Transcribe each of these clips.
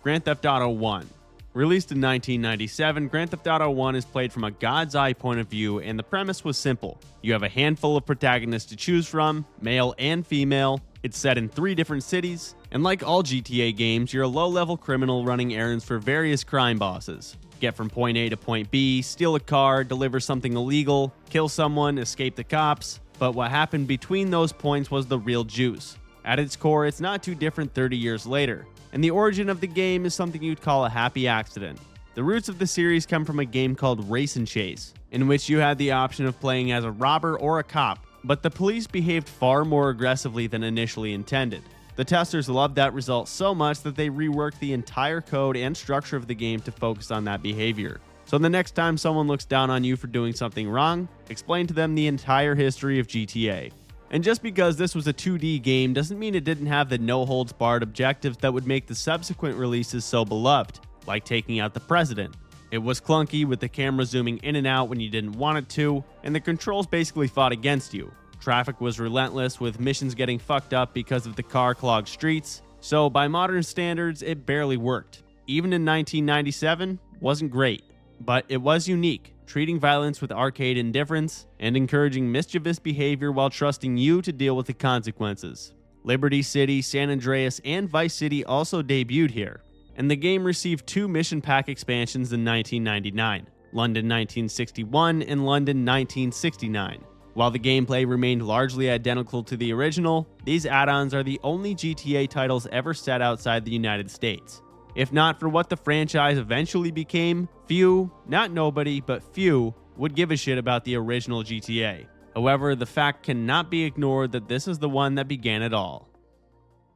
Grand Theft Auto 1. Released in 1997, Grand Theft Auto 1 is played from a God's eye point of view, and the premise was simple. You have a handful of protagonists to choose from, male and female. It's set in 3 different cities, and like all GTA games, you're a low-level criminal running errands for various crime bosses. Get from point A to point B, steal a car, deliver something illegal, kill someone, escape the cops. But what happened between those points was the real juice. At its core, it's not too different 30 years later, and the origin of the game is something you'd call a happy accident. The roots of the series come from a game called Race and Chase, in which you had the option of playing as a robber or a cop, but the police behaved far more aggressively than initially intended. The testers loved that result so much that they reworked the entire code and structure of the game to focus on that behavior. So the next time someone looks down on you for doing something wrong, explain to them the entire history of GTA. And just because this was a 2D game doesn't mean it didn't have the no-holds-barred objectives that would make the subsequent releases so beloved, like taking out the president. It was clunky with the camera zooming in and out when you didn't want it to, and the controls basically fought against you. Traffic was relentless, with missions getting fucked up because of the car-clogged streets, so by modern standards, it barely worked. Even in 1997, wasn't great, but it was unique, treating violence with arcade indifference and encouraging mischievous behavior while trusting you to deal with the consequences. Liberty City, San Andreas, and Vice City also debuted here, and the game received 2 mission pack expansions in 1999, London 1961 and London 1969. While the gameplay remained largely identical to the original, these add-ons are the only GTA titles ever set outside the United States. If not for what the franchise eventually became, few, not nobody, but few, would give a shit about the original GTA. However, the fact cannot be ignored that this is the one that began it all.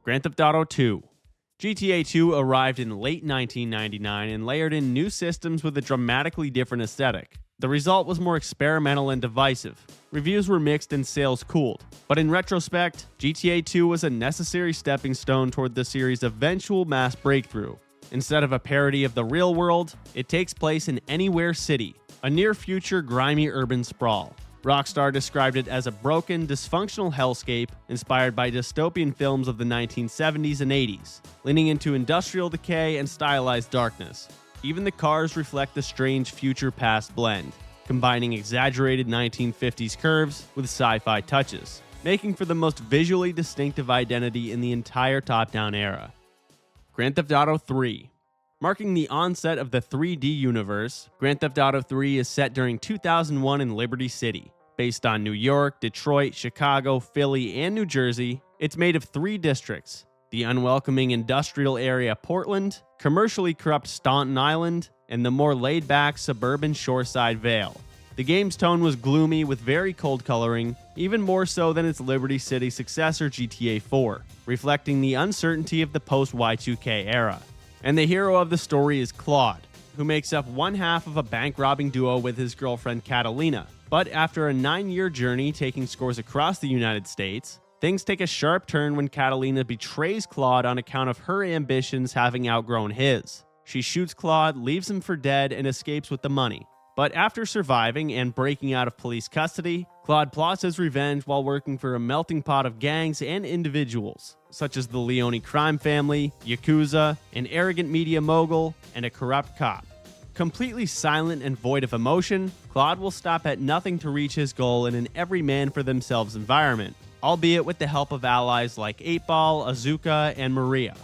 Grand Theft Auto 2. GTA 2 arrived in late 1999 and layered in new systems with a dramatically different aesthetic. The result was more experimental and divisive. Reviews were mixed and sales cooled, but in retrospect, GTA 2 was a necessary stepping stone toward the series' eventual mass breakthrough. Instead of a parody of the real world, it takes place in Anywhere City, a near-future grimy urban sprawl. Rockstar described it as a broken, dysfunctional hellscape inspired by dystopian films of the 1970s and 80s, leaning into industrial decay and stylized darkness. Even the cars reflect the strange future-past blend, combining exaggerated 1950s curves with sci-fi touches, making for the most visually distinctive identity in the entire top-down era. Grand Theft Auto 3. Marking the onset of the 3D universe, Grand Theft Auto 3 is set during 2001 in Liberty City. Based on New York, Detroit, Chicago, Philly, and New Jersey, it's made of 3 districts: the unwelcoming industrial area Portland, commercially corrupt Staunton Island, and the more laid-back suburban Shoreside Vale. The game's tone was gloomy with very cold coloring, even more so than its Liberty City successor GTA 4, reflecting the uncertainty of the post-Y2K era. And the hero of the story is Claude, who makes up one half of a bank-robbing duo with his girlfriend Catalina. But after a 9-year journey taking scores across the United States, things take a sharp turn when Catalina betrays Claude on account of her ambitions having outgrown his. She shoots Claude, leaves him for dead, and escapes with the money. But after surviving and breaking out of police custody, Claude plots his revenge while working for a melting pot of gangs and individuals, such as the Leone crime family, Yakuza, an arrogant media mogul, and a corrupt cop. Completely silent and void of emotion, Claude will stop at nothing to reach his goal in an every-man-for-themselves environment, albeit with the help of allies like 8-Ball, Azuka, and Maria.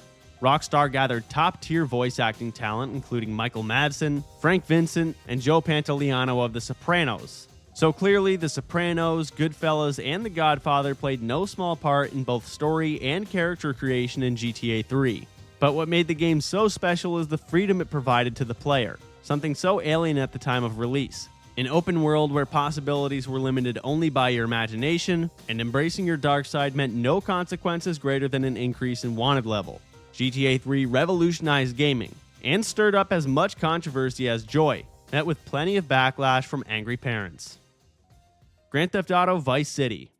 Rockstar gathered top-tier voice acting talent including Michael Madsen, Frank Vincent, and Joe Pantoliano of The Sopranos. So clearly, The Sopranos, Goodfellas, and The Godfather played no small part in both story and character creation in GTA 3. But what made the game so special is the freedom it provided to the player, something so alien at the time of release. An open world where possibilities were limited only by your imagination, and embracing your dark side meant no consequences greater than an increase in wanted level. GTA 3 revolutionized gaming, and stirred up as much controversy as joy, met with plenty of backlash from angry parents. Grand Theft Auto Vice City.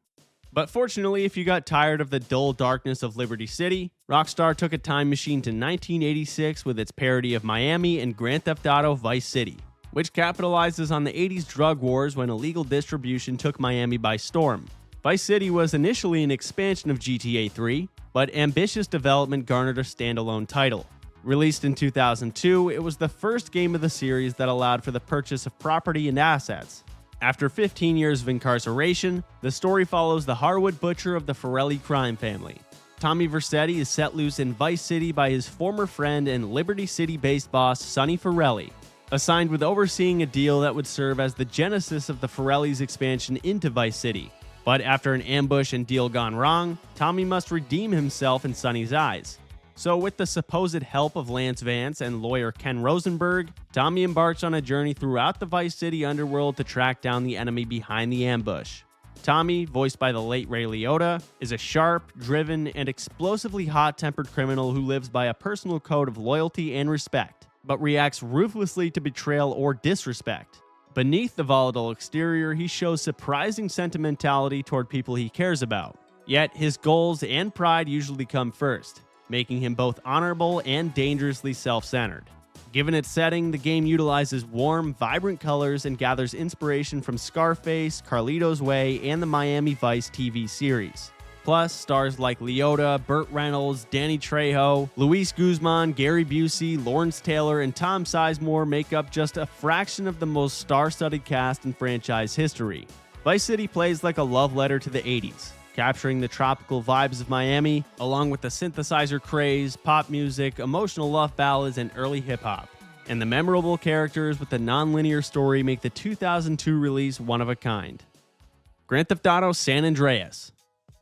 But fortunately, if you got tired of the dull darkness of Liberty City, Rockstar took a time machine to 1986 with its parody of Miami and Grand Theft Auto Vice City, which capitalizes on the 80s drug wars when illegal distribution took Miami by storm. Vice City was initially an expansion of GTA 3, but ambitious development garnered a standalone title. Released in 2002, it was the first game of the series that allowed for the purchase of property and assets. After 15 years of incarceration, the story follows the Harwood butcher of the Forelli crime family. Tommy Vercetti is set loose in Vice City by his former friend and Liberty City-based boss Sonny Forelli, assigned with overseeing a deal that would serve as the genesis of the Forelli's expansion into Vice City. But after an ambush and deal gone wrong, Tommy must redeem himself in Sonny's eyes. So with the supposed help of Lance Vance and lawyer Ken Rosenberg, Tommy embarks on a journey throughout the Vice City underworld to track down the enemy behind the ambush. Tommy, voiced by the late Ray Liotta, is a sharp, driven, and explosively hot-tempered criminal who lives by a personal code of loyalty and respect, but reacts ruthlessly to betrayal or disrespect. Beneath the volatile exterior, he shows surprising sentimentality toward people he cares about. Yet his goals and pride usually come first, making him both honorable and dangerously self-centered. Given its setting, the game utilizes warm, vibrant colors and gathers inspiration from Scarface, Carlito's Way, and the Miami Vice TV series. Plus, stars like Liotta, Burt Reynolds, Danny Trejo, Luis Guzman, Gary Busey, Lawrence Taylor, and Tom Sizemore make up just a fraction of the most star-studded cast in franchise history. Vice City plays like a love letter to the 80s, capturing the tropical vibes of Miami, along with the synthesizer craze, pop music, emotional love ballads, and early hip-hop. And the memorable characters with the non-linear story make the 2002 release one of a kind. Grand Theft Auto San Andreas.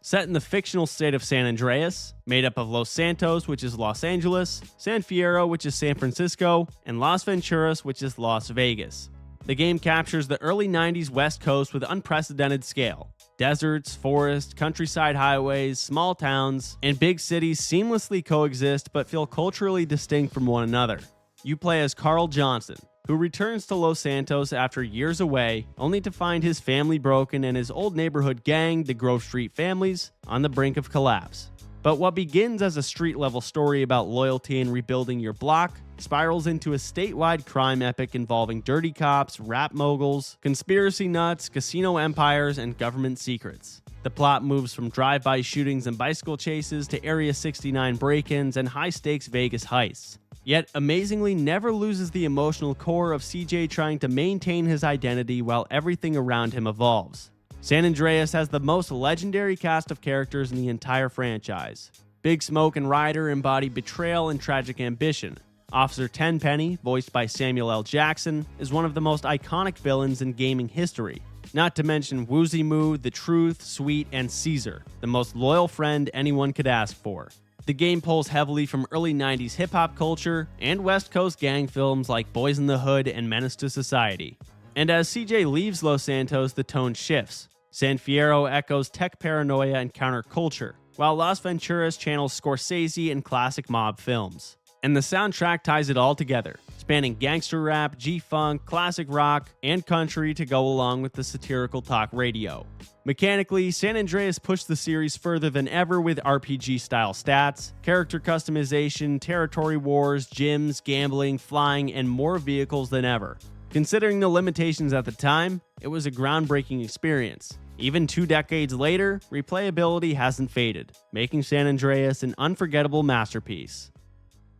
Set in the fictional state of San Andreas, made up of Los Santos, which is Los Angeles, San Fierro, which is San Francisco, and Las Venturas, which is Las Vegas. The game captures the early 90s West Coast with unprecedented scale. Deserts, forests, countryside highways, small towns, and big cities seamlessly coexist but feel culturally distinct from one another. You play as Carl Johnson, who returns to Los Santos after years away, only to find his family broken and his old neighborhood gang, the Grove Street Families, on the brink of collapse. But what begins as a street-level story about loyalty and rebuilding your block spirals into a statewide crime epic involving dirty cops, rap moguls, conspiracy nuts, casino empires, and government secrets. The plot moves from drive-by shootings and bicycle chases to Area 69 break-ins and high-stakes Vegas heists. Yet, amazingly, never loses the emotional core of CJ trying to maintain his identity while everything around him evolves. San Andreas has the most legendary cast of characters in the entire franchise. Big Smoke and Ryder embody betrayal and tragic ambition. Officer Tenpenny, voiced by Samuel L. Jackson, is one of the most iconic villains in gaming history. Not to mention Woozy Moo, The Truth, Sweet, and Caesar, the most loyal friend anyone could ask for. The game pulls heavily from early 90s hip-hop culture and West Coast gang films like Boys in the Hood and Menace to Society. And as CJ leaves Los Santos, the tone shifts. San Fierro echoes tech paranoia and counterculture, while Las Venturas channels Scorsese and classic mob films. And the soundtrack ties it all together, spanning gangster rap, G-funk, classic rock, and country to go along with the satirical talk radio. Mechanically, San Andreas pushed the series further than ever with RPG-style stats, character customization, territory wars, gyms, gambling, flying, and more vehicles than ever. Considering the limitations at the time, it was a groundbreaking experience. Even 2 decades later, replayability hasn't faded, making San Andreas an unforgettable masterpiece.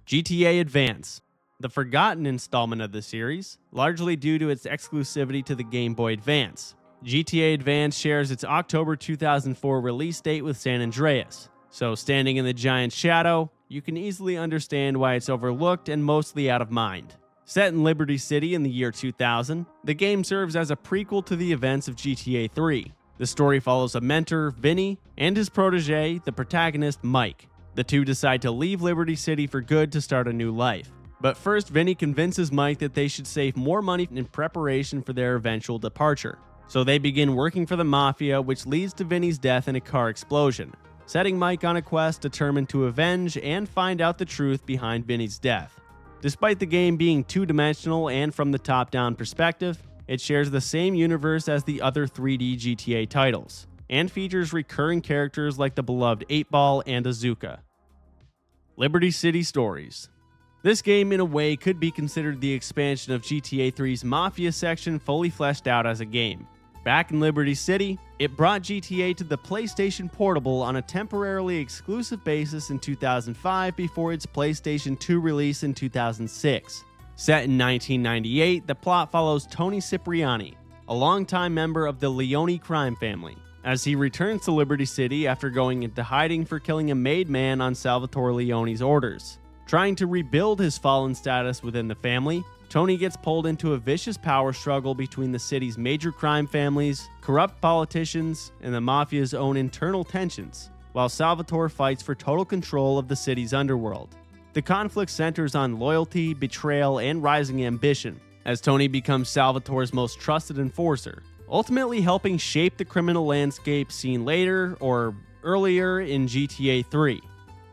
GTA Advance, the forgotten installment of the series, largely due to its exclusivity to the Game Boy Advance. GTA Advance shares its October 2004 release date with San Andreas, so standing in the giant shadow, you can easily understand why it's overlooked and mostly out of mind. Set in Liberty City in the year 2000, the game serves as a prequel to the events of GTA 3. The story follows a mentor, Vinny, and his protege, the protagonist, Mike. The two decide to leave Liberty City for good to start a new life. But first, Vinny convinces Mike that they should save more money in preparation for their eventual departure. So they begin working for the Mafia, which leads to Vinny's death in a car explosion, setting Mike on a quest determined to avenge and find out the truth behind Vinny's death. Despite the game being two-dimensional and from the top-down perspective, it shares the same universe as the other 3D GTA titles, and features recurring characters like the beloved 8-Ball and Azuka. Liberty City Stories. This game, in a way, could be considered the expansion of GTA 3's Mafia section fully fleshed out as a game. Back in Liberty City, it brought GTA to the PlayStation Portable on a temporarily exclusive basis in 2005 before its PlayStation 2 release in 2006. Set in 1998, the plot follows Tony Cipriani, a longtime member of the Leone crime family, as he returns to Liberty City after going into hiding for killing a made man on Salvatore Leone's orders. Trying to rebuild his fallen status within the family, Tony gets pulled into a vicious power struggle between the city's major crime families, corrupt politicians, and the mafia's own internal tensions, while Salvatore fights for total control of the city's underworld. The conflict centers on loyalty, betrayal, and rising ambition, as Tony becomes Salvatore's most trusted enforcer, ultimately helping shape the criminal landscape seen later or earlier in GTA 3.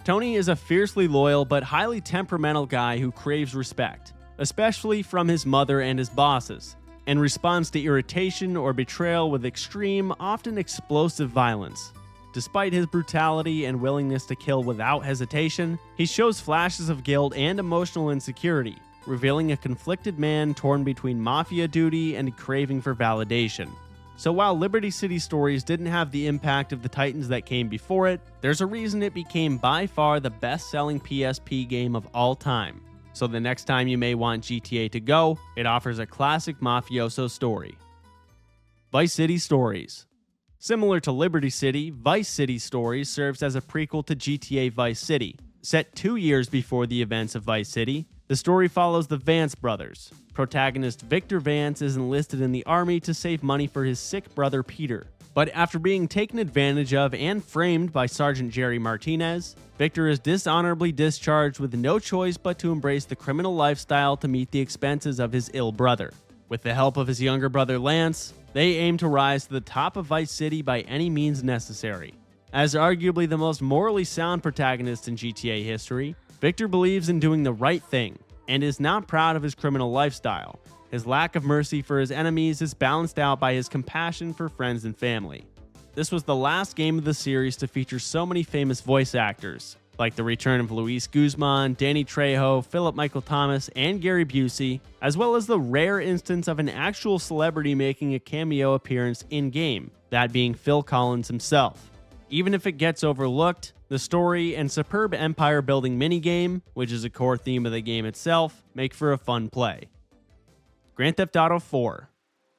Tony is a fiercely loyal but highly temperamental guy who craves respect, especially from his mother and his bosses, and responds to irritation or betrayal with extreme, often explosive violence. Despite his brutality and willingness to kill without hesitation, he shows flashes of guilt and emotional insecurity, revealing a conflicted man torn between mafia duty and craving for validation. So while Liberty City Stories didn't have the impact of the titles that came before it, there's a reason it became by far the best-selling PSP game of all time. So the next time you may want GTA to go, it offers a classic mafioso story. Vice City Stories. Similar to Liberty City, Vice City Stories serves as a prequel to GTA Vice City. Set 2 years before the events of Vice City, the story follows the Vance brothers. Protagonist Victor Vance is enlisted in the army to save money for his sick brother Peter. But after being taken advantage of and framed by Sergeant Jerry Martinez, Victor is dishonorably discharged with no choice but to embrace the criminal lifestyle to meet the expenses of his ill brother. With the help of his younger brother Lance, they aim to rise to the top of Vice City by any means necessary. As arguably the most morally sound protagonist in GTA history, Victor believes in doing the right thing and is not proud of his criminal lifestyle. His lack of mercy for his enemies is balanced out by his compassion for friends and family. This was the last game of the series to feature so many famous voice actors, like the return of Luis Guzman, Danny Trejo, Philip Michael Thomas, and Gary Busey, as well as the rare instance of an actual celebrity making a cameo appearance in-game, that being Phil Collins himself. Even if it gets overlooked, the story and superb empire-building minigame, which is a core theme of the game itself, make for a fun play. Grand Theft Auto 4.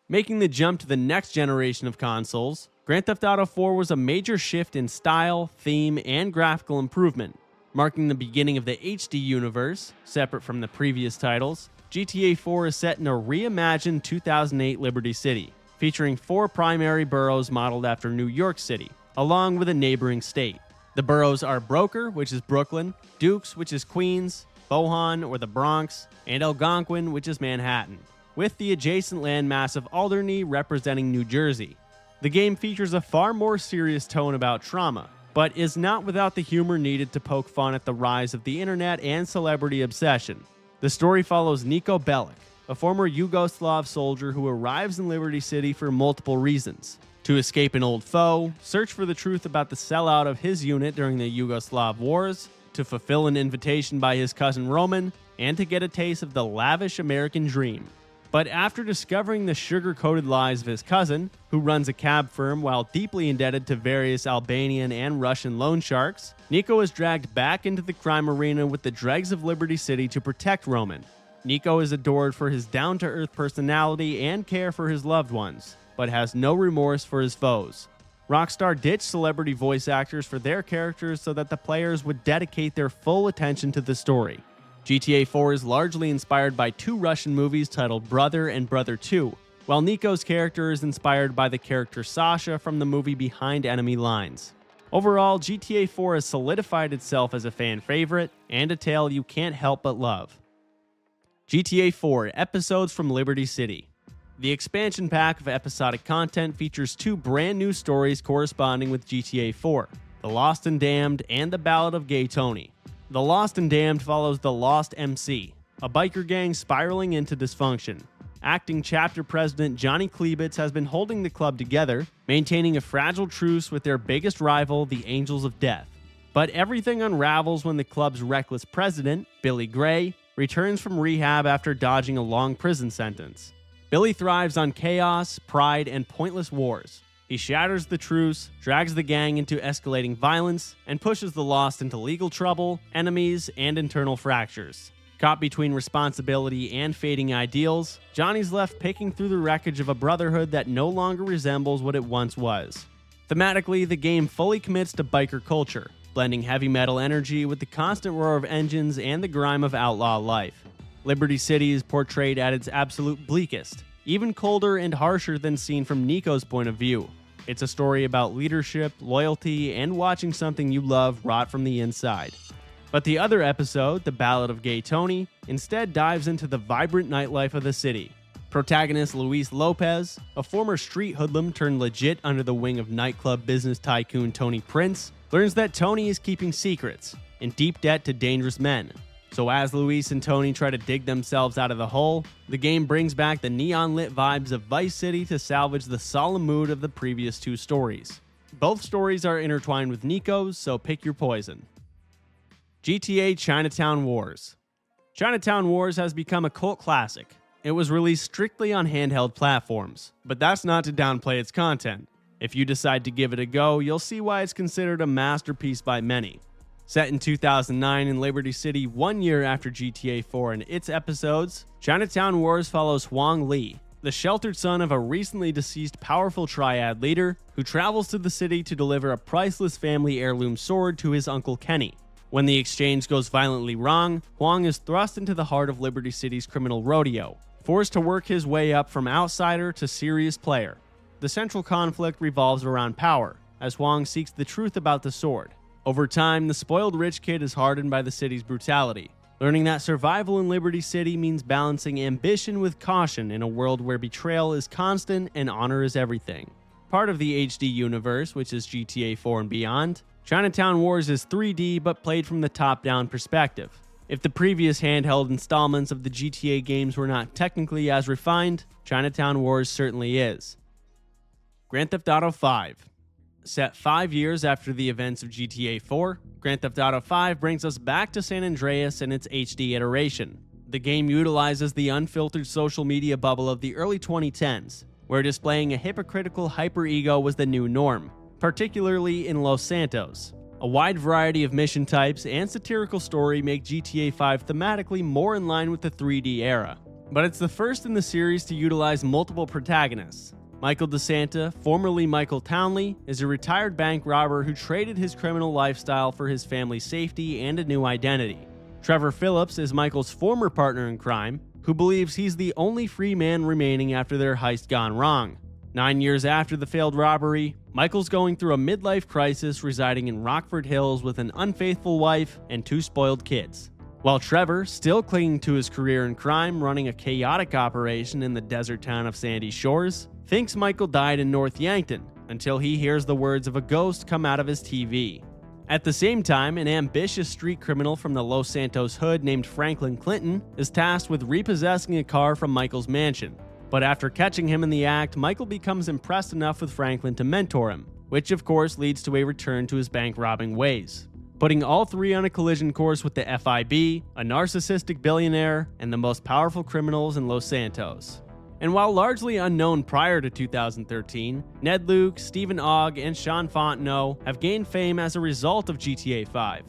Making the jump to the next generation of consoles, Grand Theft Auto 4 was a major shift in style, theme, and graphical improvement. Marking the beginning of the HD universe, separate from the previous titles, GTA 4 is set in a reimagined 2008 Liberty City, featuring 4 primary boroughs modeled after New York City, along with a neighboring state. The boroughs are Broker, which is Brooklyn, Dukes, which is Queens, Bohan, or the Bronx, and Algonquin, which is Manhattan, with the adjacent landmass of Alderney representing New Jersey. The game features a far more serious tone about trauma, but is not without the humor needed to poke fun at the rise of the internet and celebrity obsession. The story follows Niko Bellic, a former Yugoslav soldier who arrives in Liberty City for multiple reasons: to escape an old foe, search for the truth about the sellout of his unit during the Yugoslav Wars, to fulfill an invitation by his cousin Roman, and to get a taste of the lavish American dream. But after discovering the sugar-coated lies of his cousin, who runs a cab firm while deeply indebted to various Albanian and Russian loan sharks, Niko is dragged back into the crime arena with the dregs of Liberty City to protect Roman. Niko is adored for his down-to-earth personality and care for his loved ones, but has no remorse for his foes. Rockstar ditched celebrity voice actors for their characters so that the players would dedicate their full attention to the story. GTA 4 is largely inspired by 2 Russian movies titled Brother and Brother 2, while Niko's character is inspired by the character Sasha from the movie Behind Enemy Lines. Overall, GTA 4 has solidified itself as a fan favorite and a tale you can't help but love. GTA 4 Episodes from Liberty City. The expansion pack of episodic content features 2 brand new stories corresponding with GTA 4, The Lost and Damned and The Ballad of Gay Tony. The Lost and Damned follows the Lost MC, a biker gang spiraling into dysfunction. Acting chapter president Johnny Klebitz has been holding the club together, maintaining a fragile truce with their biggest rival, the Angels of Death. But everything unravels when the club's reckless president, Billy Gray, returns from rehab after dodging a long prison sentence. Billy thrives on chaos, pride, and pointless wars. He shatters the truce, drags the gang into escalating violence, and pushes the lost into legal trouble, enemies, and internal fractures. Caught between responsibility and fading ideals, Johnny's left picking through the wreckage of a brotherhood that no longer resembles what it once was. Thematically, the game fully commits to biker culture, blending heavy metal energy with the constant roar of engines and the grime of outlaw life. Liberty City is portrayed at its absolute bleakest, even colder and harsher than seen from Nico's point of view. It's a story about leadership, loyalty, and watching something you love rot from the inside. But the other episode, The Ballad of Gay Tony, instead dives into the vibrant nightlife of the city. Protagonist Luis Lopez, a former street hoodlum turned legit under the wing of nightclub business tycoon Tony Prince, learns that Tony is keeping secrets, in deep debt to dangerous men. So as Luis and Tony try to dig themselves out of the hole, the game brings back the neon-lit vibes of Vice City to salvage the solemn mood of the previous two stories. Both stories are intertwined with Nico's, so pick your poison. GTA Chinatown Wars. Chinatown Wars has become a cult classic. It was released strictly on handheld platforms, but that's not to downplay its content. If you decide to give it a go, you'll see why it's considered a masterpiece by many. Set in 2009 in Liberty City 1 year after GTA 4 and its episodes, Chinatown Wars follows Huang Li, the sheltered son of a recently deceased powerful triad leader who travels to the city to deliver a priceless family heirloom sword to his uncle Kenny. When the exchange goes violently wrong, Huang is thrust into the heart of Liberty City's criminal rodeo, forced to work his way up from outsider to serious player. The central conflict revolves around power, as Huang seeks the truth about the sword. Over time, the spoiled rich kid is hardened by the city's brutality, learning that survival in Liberty City means balancing ambition with caution in a world where betrayal is constant and honor is everything. Part of the HD universe, which is GTA 4 and beyond, Chinatown Wars is 3D but played from the top-down perspective. If the previous handheld installments of the GTA games were not technically as refined, Chinatown Wars certainly is. Grand Theft Auto 5. Set 5 years after the events of GTA 4, Grand Theft Auto 5 brings us back to San Andreas in its HD iteration. The game utilizes the unfiltered social media bubble of the early 2010s, where displaying a hypocritical hyper-ego was the new norm, particularly in Los Santos. A wide variety of mission types and satirical story make GTA 5 thematically more in line with the 3D era. But it's the first in the series to utilize multiple protagonists. Michael DeSanta, formerly Michael Townley, is a retired bank robber who traded his criminal lifestyle for his family's safety and a new identity. Trevor Phillips is Michael's former partner in crime, who believes he's the only free man remaining after their heist gone wrong. 9 years after the failed robbery, Michael's going through a midlife crisis residing in Rockford Hills with an unfaithful wife and 2 spoiled kids. While Trevor, still clinging to his career in crime running a chaotic operation in the desert town of Sandy Shores, thinks Michael died in North Yankton until he hears the words of a ghost come out of his TV. At the same time, an ambitious street criminal from the Los Santos hood named Franklin Clinton is tasked with repossessing a car from Michael's mansion. But after catching him in the act, Michael becomes impressed enough with Franklin to mentor him, which of course leads to a return to his bank robbing ways. Putting all three on a collision course with the FIB, a narcissistic billionaire, and the most powerful criminals in Los Santos. And while largely unknown prior to 2013, Ned Luke, Stephen Ogg, and Sean Fontenot have gained fame as a result of GTA 5.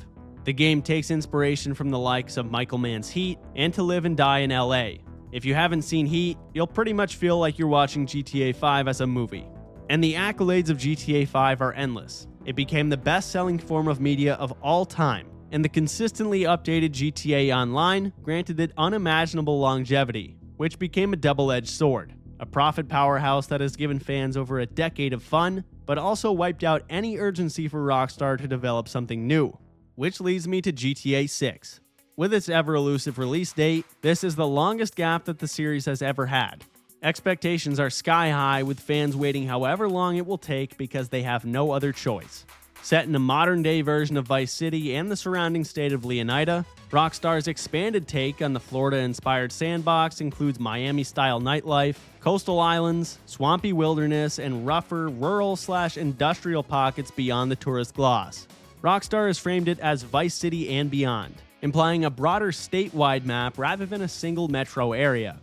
The game takes inspiration from the likes of Michael Mann's Heat and To Live and Die in LA. If you haven't seen Heat, you'll pretty much feel like you're watching GTA 5 as a movie. And the accolades of GTA 5 are endless. It became the best-selling form of media of all time, and the consistently updated GTA Online granted it unimaginable longevity, which became a double-edged sword, a profit powerhouse that has given fans over a decade of fun, but also wiped out any urgency for Rockstar to develop something new. Which leads me to GTA 6. With its ever-elusive release date, this is the longest gap that the series has ever had. Expectations are sky high, with fans waiting however long it will take because they have no other choice. Set in a modern-day version of Vice City and the surrounding state of Leonida, Rockstar's expanded take on the Florida-inspired sandbox includes Miami-style nightlife, coastal islands, swampy wilderness, and rougher rural/industrial pockets beyond the tourist gloss. Rockstar has framed it as Vice City and beyond, implying a broader statewide map rather than a single metro area.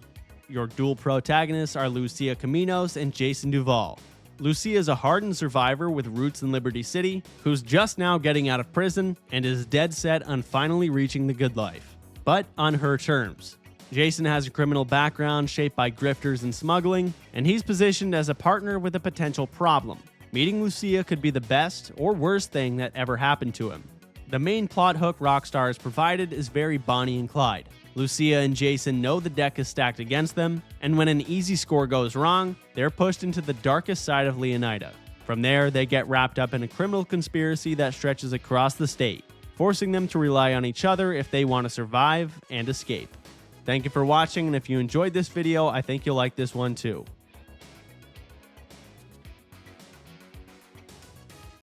Your dual protagonists are Lucia Caminos and Jason Duval. Lucia is a hardened survivor with roots in Liberty City who's just now getting out of prison and is dead set on finally reaching the good life, but on her terms. Jason has a criminal background shaped by grifters and smuggling, and he's positioned as a partner with a potential problem. Meeting Lucia could be the best or worst thing that ever happened to him. The main plot hook Rockstar has provided is very Bonnie and Clyde. Lucia and Jason know the deck is stacked against them, and when an easy score goes wrong, they're pushed into the darkest side of Leonida. From there, they get wrapped up in a criminal conspiracy that stretches across the state, forcing them to rely on each other if they want to survive and escape. Thank you for watching, and if you enjoyed this video, I think you'll like this one too.